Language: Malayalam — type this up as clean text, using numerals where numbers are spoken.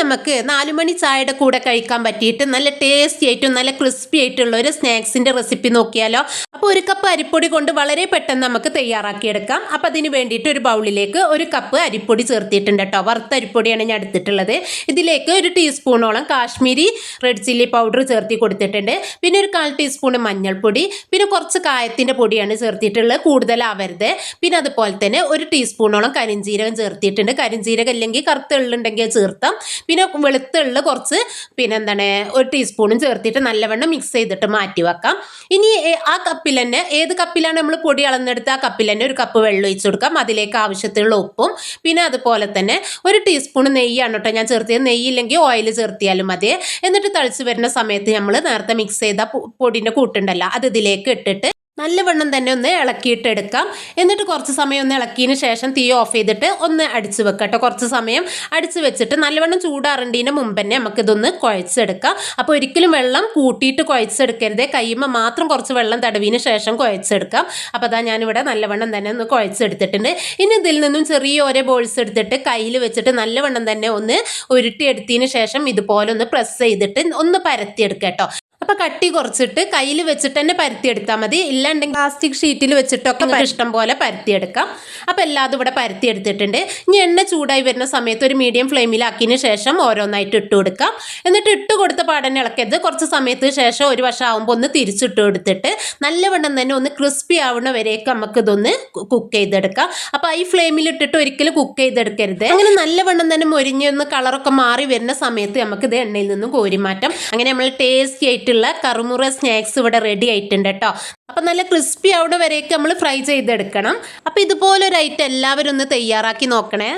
നമുക്ക് 4 മണി ചായയുടെ കൂടെ കഴിക്കാൻ പറ്റിയിട്ട് നല്ല ടേസ്റ്റി ആയിട്ടും നല്ല ക്രിസ്പി ആയിട്ടുള്ള ഒരു സ്നാക്സിൻ്റെ റെസിപ്പി നോക്കിയാലോ. അപ്പോൾ 1 കപ്പ് അരിപ്പൊടി കൊണ്ട് വളരെ പെട്ടെന്ന് നമുക്ക് തയ്യാറാക്കിയെടുക്കാം. അപ്പോൾ അതിന് വേണ്ടിയിട്ട് ഒരു ബൗളിലേക്ക് 1 കപ്പ് അരിപ്പൊടി ചേർത്തിട്ടുണ്ട് കേട്ടോ. വറുത്ത അരിപ്പൊടിയാണ് ഞാൻ എടുത്തിട്ടുള്ളത്. ഇതിലേക്ക് 1 ടീസ്പൂണോളം കാശ്മീരി റെഡ് ചില്ലി പൗഡർ ചേർത്തി കൊടുത്തിട്ടുണ്ട്. പിന്നെ ഒരു 1/4 ടീസ്പൂൺ മഞ്ഞൾപ്പൊടി, പിന്നെ കുറച്ച് കായത്തിൻ്റെ പൊടിയാണ് ചേർത്തിട്ടുള്ളത്, കൂടുതലാവരുത്. പിന്നെ അതുപോലെ തന്നെ 1 ടീസ്പൂണോളം കരിഞ്ജീരകം ചേർത്തിട്ടുണ്ട്. കരിഞ്ജീരകം ഇല്ലെങ്കിൽ കറുത്ത എള്ളുണ്ടെങ്കിൽ ചേർത്താം. പിന്നെ വെളുത്ത എള്ള് കുറച്ച് പിന്നെ 1 ടീസ്പൂണും ചേർത്തിട്ട് നല്ലവണ്ണം മിക്സ് ചെയ്തിട്ട് മാറ്റി വെക്കാം. ഇനി ആ കപ്പിൽ തന്നെ ഏത് കപ്പിലാണ് നമ്മൾ പൊടി അളന്നെടുത്ത് ആ കപ്പിൽ തന്നെ 1 കപ്പ് വെള്ളം ഒഴിച്ചു കൊടുക്കാം. അതിലേക്ക് ആവശ്യത്തിനുള്ള ഉപ്പും പിന്നെ അതുപോലെ തന്നെ 1 ടീസ്പൂൺ നെയ്യാണ് കേട്ടോ ഞാൻ ചേർത്തിയത്. നെയ്യില്ലെങ്കിൽ ഓയിൽ ചേർത്തിയാലും മതി. എന്നിട്ട് തിളച്ച് വരുന്ന സമയത്ത് നമ്മൾ നേരത്തെ മിക്സ് ചെയ്ത പൊടിൻ്റെ കൂട്ടുണ്ടല്ലോ അത് ഇതിലേക്ക് ഇട്ടിട്ട് നല്ലവണ്ണം തന്നെ ഒന്ന് ഇളക്കിയിട്ടെടുക്കാം. എന്നിട്ട് കുറച്ച് സമയം ഒന്ന് ഇളക്കിയതിന് ശേഷം തീ ഓഫ് ചെയ്തിട്ട് ഒന്ന് അടിച്ച് വെക്കാം കേട്ടോ. കുറച്ച് സമയം അടിച്ച് വെച്ചിട്ട് നല്ലവണ്ണം ചൂടാറേണ്ടതിന് മുമ്പ് തന്നെ നമുക്കിതൊന്ന് കുഴച്ചെടുക്കാം. അപ്പോൾ ഒരിക്കലും വെള്ളം കൂട്ടിയിട്ട് കുഴച്ചെടുക്കരുത്. കയ്യുമ്പോൾ മാത്രം കുറച്ച് വെള്ളം തടവിന് ശേഷം കുഴച്ചെടുക്കാം. അപ്പോൾ അതാ ഞാനിവിടെ നല്ലവണ്ണം തന്നെ ഒന്ന് കുഴച്ചെടുത്തിട്ടുണ്ട്. ഇനി ഇതിൽ നിന്നും ചെറിയ ഓരോ ബോൾസ് എടുത്തിട്ട് കയ്യിൽ വെച്ചിട്ട് നല്ലവണ്ണം തന്നെ ഒന്ന് ഉരുട്ടിയെടുത്തതിന് ശേഷം ഇതുപോലെ ഒന്ന് പ്രസ് ചെയ്തിട്ട് ഒന്ന് പരത്തിയെടുക്കാം കേട്ടോ. അപ്പോൾ കട്ടി കുറച്ചിട്ട് കയ്യിൽ വെച്ചിട്ട് തന്നെ പരത്തിയെടുത്താൽ മതി. ഇല്ലാണ്ടെങ്കിൽ പ്ലാസ്റ്റിക് ഷീറ്റിൽ വെച്ചിട്ടൊക്കെ ഇഷ്ടം പോലെ പരത്തിയെടുക്കാം. അപ്പോൾ എല്ലാതും ഇവിടെ പരത്തിയെടുത്തിട്ടുണ്ട്. ഇനി എണ്ണ ചൂടായി വരുന്ന സമയത്ത് ഒരു മീഡിയം ഫ്ലെയിമിലാക്കിയതിന് ശേഷം ഓരോന്നായിട്ട് ഇട്ട് കൊടുക്കാം. എന്നിട്ട് ഇട്ട് കൊടുത്ത പാടന്നെ ഇളക്കരുത്. കുറച്ച് സമയത്തിന് ശേഷം ഒരു വശം ആകുമ്പോൾ ഒന്ന് തിരിച്ചിട്ട് കൊടുത്തിട്ട് നല്ലവണ്ണം തന്നെ ഒന്ന് ക്രിസ്പി ആവുന്ന വരേക്ക് നമുക്ക് ഇതൊന്ന് കുക്ക് ചെയ്തെടുക്കാം. അപ്പോൾ ഈ ഫ്ലെയിമിൽ ഇട്ടിട്ട് ഒരിക്കലും കുക്ക് ചെയ്തെടുക്കരുത്. അങ്ങനെ നല്ലവണ്ണം തന്നെ മൊരിഞ്ഞൊന്ന് കളറൊക്കെ മാറി വരുന്ന സമയത്ത് നമുക്കിത് എണ്ണയിൽ നിന്നും കോരി മാറ്റാം. അങ്ങനെ നമ്മൾ ടേസ്റ്റി ആയിട്ട് കറുമുറ സ്നാക്സ് ഇവിടെ റെഡി ആയിട്ടുണ്ട് കേട്ടോ. അപ്പൊ നല്ല ക്രിസ്പി ആവുന്ന വരേക്ക് നമ്മൾ ഫ്രൈ ചെയ്തെടുക്കണം. അപ്പൊ ഇതുപോലൊരു ഐറ്റം എല്ലാവരും ഒന്ന് തയ്യാറാക്കി നോക്കണേ.